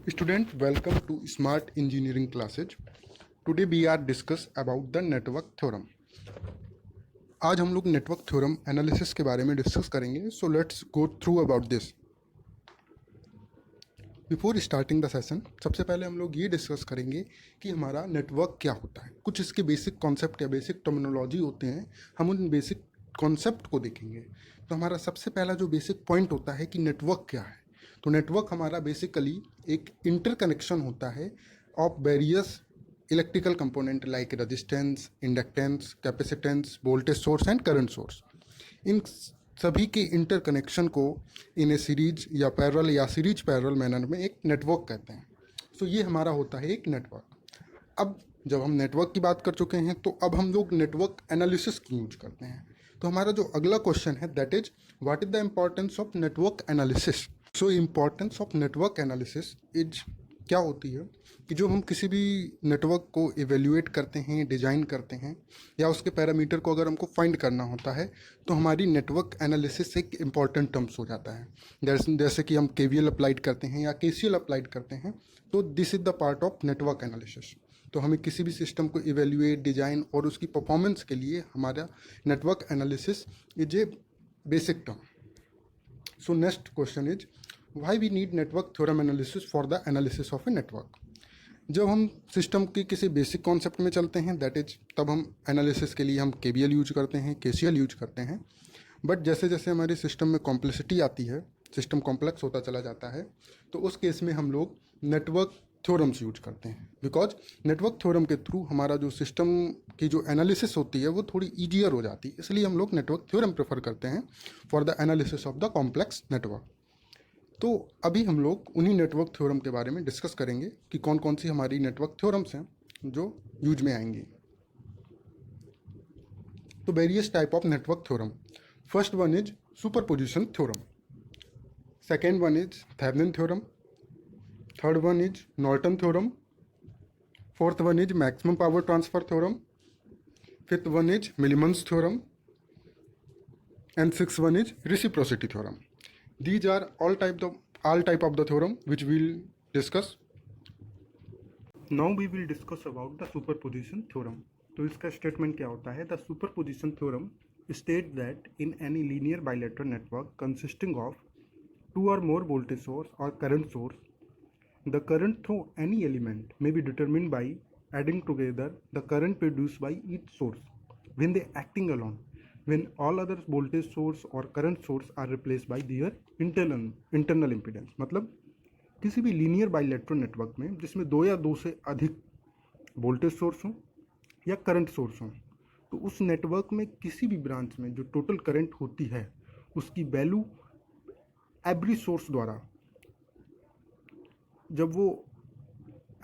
Student, welcome to Smart Engineering classes. Today we are discuss about the network theorem. आज हम लोग network theorem analysis के बारे में डिस्कस करेंगे. So let's go through about this. Before starting the session, सबसे पहले हम लोग ये डिस्कस करेंगे कि हमारा नेटवर्क क्या होता है. कुछ इसके बेसिक कॉन्सेप्ट या बेसिक टर्मिनोलॉजी होते हैं, हम उन बेसिक कॉन्सेप्ट को देखेंगे. तो हमारा सबसे पहला जो बेसिक पॉइंट होता है कि नेटवर्क क्या है. तो नेटवर्क हमारा बेसिकली एक इंटरकनेक्शन होता है of various electrical component like resistance, inductance, capacitance, voltage source and current source. इन सभी के इंटरकनेक्शन को इन ए सीरीज या पैरेलल या सीरीज पैरेलल मैनर में एक नेटवर्क कहते हैं. सो ये हमारा होता है एक नेटवर्क. अब जब हम नेटवर्क की बात कर चुके हैं तो अब हम लोग नेटवर्क एनालिसिस की यूज करते हैं. तो हमारा जो अगला क्वेश्चन है that is what is the importance of network analysis. So importance of network analysis is क्या होती है कि जो हम किसी भी नेटवर्क को इवेल्युएट करते हैं, डिज़ाइन करते हैं, या उसके पैरामीटर को अगर हमको फाइंड करना होता है तो हमारी नेटवर्क एनालिसिस एक इम्पॉर्टेंट टर्म्स हो जाता है. जैसे कि हम केवीएल अप्लाइड करते हैं या केसीएल अप्लाइड करते हैं, तो this is the part of network analysis. तो हमें किसी भी सिस्टम को इवेल्युएट, डिज़ाइन और उसकी परफॉर्मेंस के लिए हमारा network analysis is a basic term. So next question is why we need network theorem analysis for the analysis of a network. जब हम सिस्टम की किसी बेसिक कॉन्सेप्ट में चलते हैं दैट इज तब हम एनालिसिस के लिए हम केवीएल यूज करते हैं, केसीएल यूज करते हैं. बट जैसे जैसे हमारे सिस्टम में कॉम्प्लेक्सिटी आती है, सिस्टम कॉम्प्लेक्स होता चला जाता है, तो उस केस में हम लोग नेटवर्क थ्योरम्स यूज करते हैं. बिकॉज नेटवर्क थ्योरम के थ्रू हमारा जो सिस्टम की जो एनालिसिस होती है वो थोड़ी ईजियर हो जाती है. इसलिए हम लोग नेटवर्क थ्योरम प्रेफर करते हैं for the analysis of the complex network. तो अभी हम लोग उन्हीं नेटवर्क थ्योरम के बारे में डिस्कस करेंगे कि कौन कौन सी हमारी नेटवर्क थ्योरम्स हैं जो यूज में आएंगी. तो various type of network theorem. First one is superposition theorem, second one is Thevenin theorem, third one is Norton theorem, fourth one is maximum power transfer theorem, fifth one is Millman's theorem, and six one is reciprocity theorem. These are all type of the theorem which we'll discuss. Now we will discuss about the superposition theorem. तो इसका statement क्या होता है? The superposition theorem states that in any linear bilateral network consisting of two or more voltage source or current source, the current through any element may be determined by adding together the current produced by each source when they acting alone, when all other voltage source or current source are replaced by their internal impedance. मतलब किसी भी linear bilateral network में जिसमें दो या दो से अधिक वोल्टेज सोर्स हों या करंट सोर्स हों, तो उस नेटवर्क में किसी भी ब्रांच में जो टोटल करंट होती है उसकी वैल्यू एवरी सोर्स द्वारा जब वो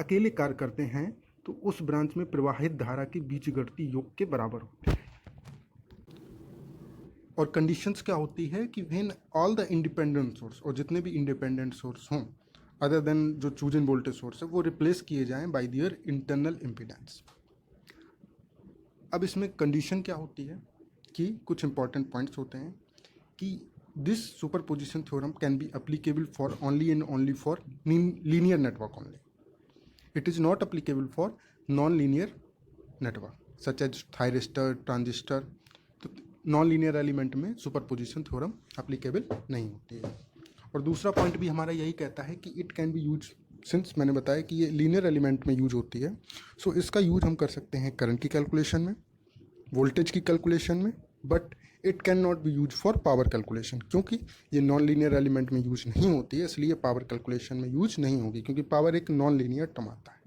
अकेले कार्य करते हैं तो उस ब्रांच में प्रवाहित धारा के बीजगणितीय योग के बराबर होती है. और कंडीशंस क्या होती है कि when all the independent source, और जितने भी इंडिपेंडेंट सोर्स हों अदर देन जो चूजन वोल्टेज सोर्स है, वो रिप्लेस किए जाएं बाय देयर इंटरनल इम्पीडेंस. अब इसमें कंडीशन क्या होती है कि कुछ इंपॉर्टेंट पॉइंट्स होते हैं कि this superposition theorem can be applicable for only and only for linear network only. It is not applicable for non linear network such as thyristor, transistor. तो नॉन लीनियर एलिमेंट में superposition theorem applicable नहीं होती है. और दूसरा point भी हमारा यही कहता है कि it can be use, since मैंने बताया कि ये लीनियर एलिमेंट में यूज होती है, सो इसका यूज हम कर सकते हैं करंट की कैलकुलेशन में, वोल्टेज की कैलकुलेशन में, but it can not be use for power calculation. क्योंकि ये नॉन लीनियर एलिमेंट में यूज नहीं होती है, इसलिए पावर कैलकुलेशन में यूज नहीं होगी, क्योंकि पावर एक नॉन लीनियर टर्म आता है.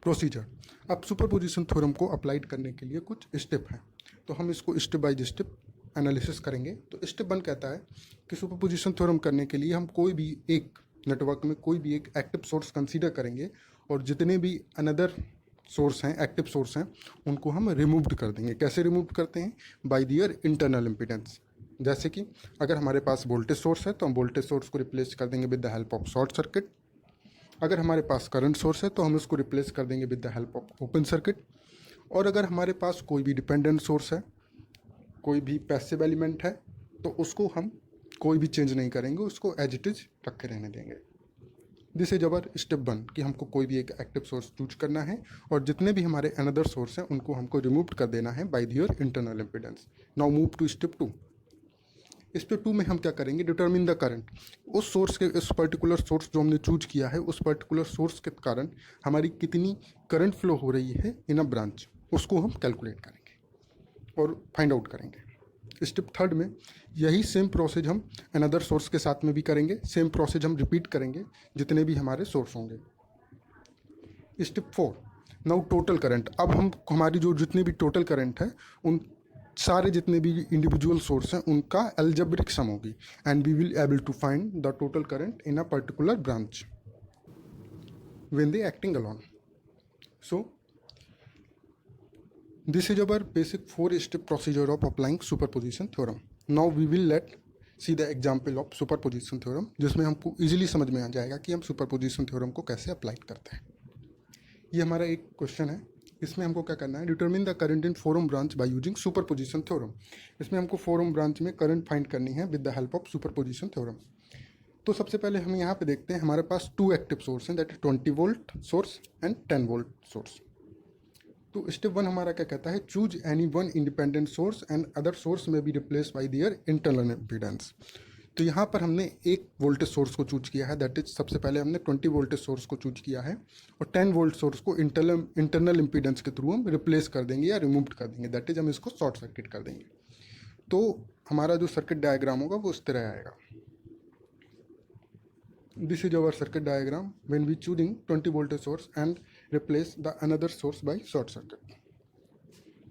प्रोसीजर. अब सुपरपोजिशन थ्योरम को अप्लाइड करने के लिए कुछ स्टेप हैं, तो हम इसको स्टेप बाय स्टेप एनालिसिस करेंगे. तो स्टेप 1 कहता है कि सुपरपोजिशन थ्योरम करने के लिए हम कोई भी एक नेटवर्क में कोई भी एक एक्टिव सोर्स कंसीडर करेंगे और जितने भी अनदर सोर्स हैं, एक्टिव सोर्स हैं, उनको हम रिमूव्ड कर देंगे. कैसे रिमूव करते हैं? Bye their internal impedance. जैसे कि अगर हमारे पास वोल्टेज सोर्स है तो हम वोल्टेज सोर्स को रिप्लेस कर देंगे with the help of short circuit. अगर हमारे पास करंट सोर्स है तो हम उसको रिप्लेस कर देंगे with the help of open circuit. और अगर हमारे पास कोई भी डिपेंडेंट सोर्स है, कोई भी पैसिव एलिमेंट है, तो उसको हम कोई भी चेंज नहीं करेंगे, उसको एज इट इज रख के रहने देंगे। दिस इज अवर स्टेप 1 कि हमको कोई भी एक एक्टिव सोर्स चूज करना है और जितने भी हमारे अनदर सोर्स हैं उनको हमको रिमूव कर देना है by their internal impedance. Now move to step 2। Step 2 में हम क्या करेंगे, डिटरमिन द करंट। उस सोर्स के, उस पर्टिकुलर सोर्स जो हमने चूज किया है, उस पर्टिकुलर सोर्स के कारण हमारी कितनी करंट फ्लो हो रही है इन अ ब्रांच, उसको हम कैलकुलेट करेंगे और फाइंड आउट करेंगे। स्टेप 3 में यही सेम प्रोसेस हम अनदर सोर्स के साथ में भी करेंगे, सेम प्रोसेस हम रिपीट करेंगे जितने भी हमारे सोर्स होंगे। Step 4, now total current. अब हम हमारी जो जितने भी टोटल करंट है उन सारे जितने भी इंडिविजुअल सोर्स हैं उनका अलजेब्रिक सम होगी and we will able to find the total current in a particular branch when they acting alone. So this is our basic 4-step procedure of applying superposition theorem. Now we will see the example of superposition theorem, जिसमें हमको easily समझ में आ जाएगा कि हम superposition theorem को कैसे apply करते हैं। ये हमारा एक क्वेश्चन है, इसमें हमको क्या करना है, determine the current in 4 ohm branch by using superposition theorem. इसमें हमको 4 ohm ब्रांच में करंट फाइंड करनी है with the help of superposition theorem. तो सबसे पहले हम यहाँ पे देखते हैं, हमारे पास 2 एक्टिव सोर्स हैं, that is 20 volt source and 10 volt source. तो स्टेप 1 हमारा क्या कहता है, choose any one independent source and other source में B replace by their internal impedance. तो यहाँ पर हमने एक वोल्टेज सोर्स को चूज किया है, दैट इज सबसे पहले हमने 20 वोल्टेज सोर्स को चूज किया है और 10 वोल्ट सोर्स को इंटरनल इम्पीडेंस के थ्रू हम रिप्लेस कर देंगे या रिमूव कर देंगे, दैट इज हम इसको शॉर्ट सर्किट कर देंगे। तो हमारा जो सर्किट डायग्राम होगा वो इस तरह आएगा। This is our circuit diagram when we choosing 20 voltage source and replace the another source by short circuit।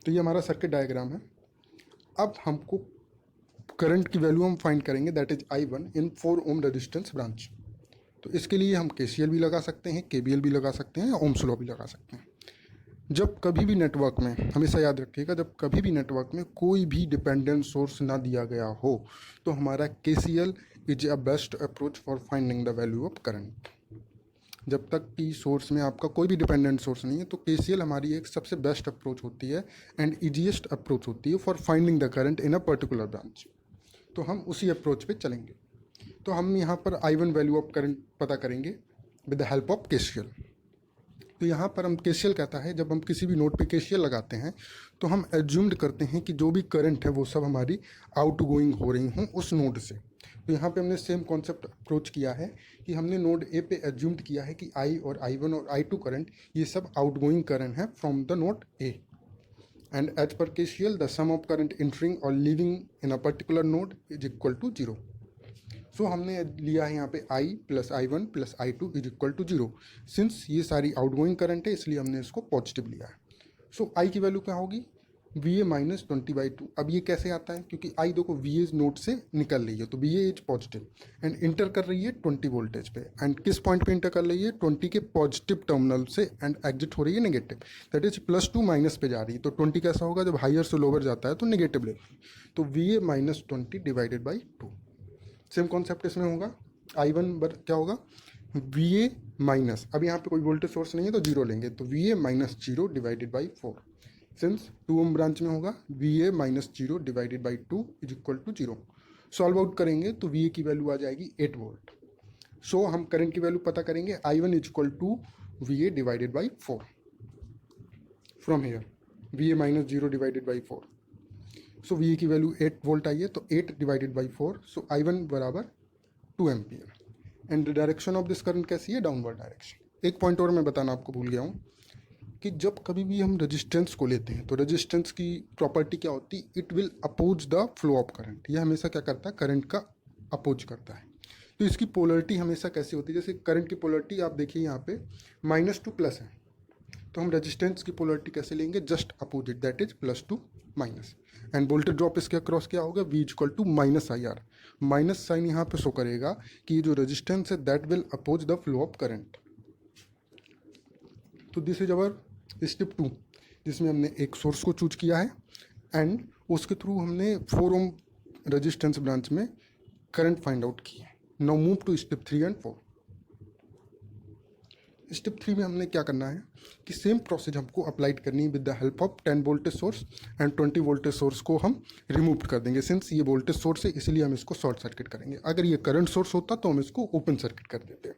तो ये हमारा सर्किट डायग्राम है। अब हमको करंट की वैल्यू हम फाइंड करेंगे, that is I1 in 4 ohm resistance branch. तो इसके लिए हम KCL भी लगा सकते हैं, KVL भी लगा सकते हैं, ओम्स लॉ भी लगा सकते हैं। जब कभी भी नेटवर्क में, हमेशा याद रखिएगा, जब कभी भी नेटवर्क में कोई भी डिपेंडेंट सोर्स ना दिया गया हो तो हमारा KCL is a best approach for finding the value of current. जब तक कि सोर्स में आपका कोई भी डिपेंडेंट सोर्स नहीं है तो KCL हमारी एक सबसे बेस्ट अप्रोच होती है एंड ईजीएस्ट अप्रोच होती है for finding the current in a particular branch. तो हम उसी अप्रोच पे चलेंगे। तो हम यहाँ पर I1 वैल्यू ऑफ करंट पता करेंगे with the help of KCL। तो यहाँ पर हम KCL कहता है, जब हम किसी भी नोड पे KCL लगाते हैं तो हम एज्यूम्ड करते हैं कि जो भी करंट है वो सब हमारी आउटगोइंग हो रही हों उस नोड से। तो यहाँ पे हमने सेम कॉन्सेप्ट अप्रोच किया है कि हमने नोड ए पे एज्यूम्ड किया है कि I और I1 और I2 करंट ये सब आउटगोइंग करंट है from the node A and as per KCL the sum of current entering or leaving in a particular node is equal to 0। So हमने लिया है यहाँ पे I plus I1 plus I2 is equal to 0। Since ये सारी outgoing current है इसलिए हमने इसको पॉजिटिव लिया है। सो I की वैल्यू क्या होगी, VA माइनस 20/2। अब ये कैसे आता है, क्योंकि I देखो VA नोड से निकल रही है तो VA is positive and inter कर रही है 20 वोल्टेज पे एंड किस पॉइंट पे इंटर कर रही है, 20 के पॉजिटिव टर्मिनल से एंड एग्जिट हो रही है नेगेटिव, दैट इज +2 माइनस पे जा रही है। तो 20 कैसा होगा, जब हायर से लोअर जाता है तो नेगेटिव लेगी, तो VA minus 20 divided by 2। Same concept इसमें होगा, I1 क्या होगा, VA माइनस, अब यहाँ पे कोई वोल्टेज सोर्स नहीं है तो 0 लेंगे, तो VA minus 0 divided by 4। Since 2 ohm branch में होगा VA minus 0 divided by 2 is equal to 0। Solve out करेंगे तो VA की वैल्यू आ जाएगी 8 वोल्ट। सो हम करंट की वैल्यू पता करेंगे, I1 is equal to VA divided by 4 from here, VA minus 0 divided by 4। So VA की वैल्यू 8 वोल्ट आई है, तो 8 डिवाइडेड बाई 4, सो I1 बराबर 2 ampere and direction of this current कैसी है, डाउनवर्ड डायरेक्शन। एक पॉइंट और मैं बताना आपको भूल गया हूँ कि जब कभी भी हम रेजिस्टेंस को लेते हैं तो रेजिस्टेंस की प्रॉपर्टी क्या होती है, it will oppose the flow of current. यह हमेशा क्या करता है, करंट का अपोज करता है। तो इसकी पोलरिटी हमेशा कैसी होती है, जैसे करंट की पोलरिटी आप देखिए यहाँ पे -2 प्लस है, तो हम रेजिस्टेंस की पोलरिटी कैसे लेंगे, just opposite, that is +2 minus and voltage drop इसके अक्रॉस क्या होगा, V equal to -IR। Minus sign यहाँ पे शो करेगा कि जो रेजिस्टेंस है that will oppose the flow of current. तो दिस इज अवर स्टेप 2 जिसमें हमने एक सोर्स को चूज किया है एंड उसके थ्रू हमने 4 ohm रेजिस्टेंस ब्रांच में करंट फाइंड आउट की है। Now move to step 3 and 4। Step 3 में हमने क्या करना है कि सेम प्रोसेस हमको अप्लाइड करनी है with the help of 10 voltage source and 20 voltage source को हम रिमूव कर देंगे। सिंस ये वोल्टेज सोर्स है इसलिए हम इसको शॉर्ट सर्किट करेंगे। अगर ये करंट सोर्स होता तो हम इसको ओपन सर्किट कर देते हैं।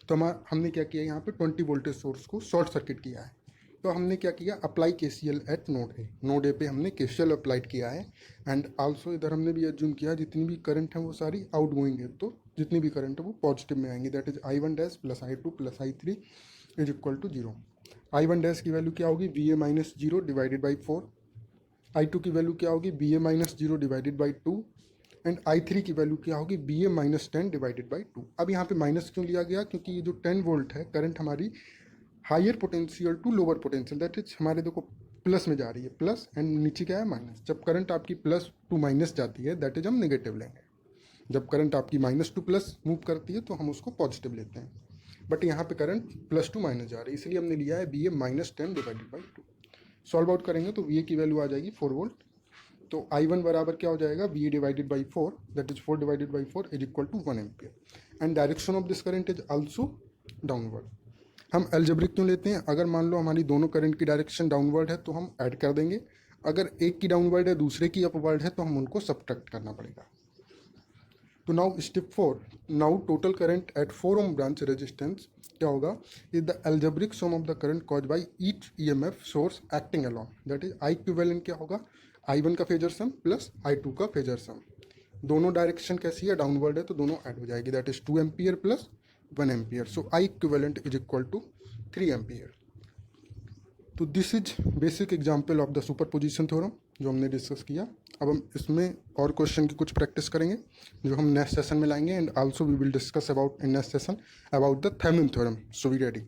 तो हमने क्या किया, यहाँ पे 20 वोल्टेज सोर्स को शॉर्ट सर्किट किया है। तो हमने क्या किया, apply KCL eight node A पे हमने KCL अप्लाइड किया है। एंड आल्सो इधर हमने भी एज्यूम किया जितनी भी करंट है वो सारी आउट गोइंग है, तो जितनी भी करंट है वो पॉजिटिव में आएंगी। That is I1 dash plus I2 plus I3 is equal to 0। I1 dash की वैल्यू क्या होगी, VA minus 0 divided by 4। I2 की वैल्यू क्या होगी, BA minus 0 divided by 2। And I3 की वैल्यू क्या होगी, BA माइनस 10 डिवाइडेड बाई 2। अब यहाँ पे माइनस क्यों लिया गया, क्योंकि ये जो 10 वोल्ट है करंट हमारी higher potential to lower potential, that is हमारे देखो प्लस में जा रही है, प्लस एंड नीचे क्या है माइनस। जब करंट आपकी प्लस टू माइनस जाती है दैट इज हम नेगेटिव लेंगे। जब करंट आपकी माइनस टू प्लस मूव करती है तो हम उसको पॉजिटिव लेते हैं। बट यहाँ पे करंट प्लस टू माइनस जा रही है इसलिए हमने लिया है BA minus 10 divided by 2। Solve out करेंगे तो VA की वैल्यू आ जाएगी 4 वोल्ट। तो I1 बराबर क्या हो जाएगा, VA divided by 4 that is 4 divided by 4 is equal to 1 ampere. And direction of this current is also downward. हम एल्जेब्रिक क्यों लेते हैं, अगर मान लो हमारी दोनों करंट की डायरेक्शन डाउनवर्ड है तो हम ऐड कर देंगे, अगर एक की डाउनवर्ड है दूसरे की अपवर्ड है तो हम उनको सब्ट्रैक्ट करना पड़ेगा। तो now step 4, now total current at 4 ohm branch resistance क्या होगा, is the algebraic sum of the current cause by each EMF source acting along. That is I equivalent क्या होगा, I1 का फेजर सम प्लस I2 का phasor sum. दोनों direction कैसी है, downward है, तो दोनों ऐड हो जाएगी। That is 2 ampere plus 1 ampere. So I equivalent is equal to 3 ampere. तो this is basic example of the superposition theorem जो हमने डिस्कस किया। अब हम इसमें और क्वेश्चन की कुछ प्रैक्टिस करेंगे जो हम नेक्स्ट सेशन में लाएंगे। And also we will discuss about in next session about the Thevenin theorem. So we ready.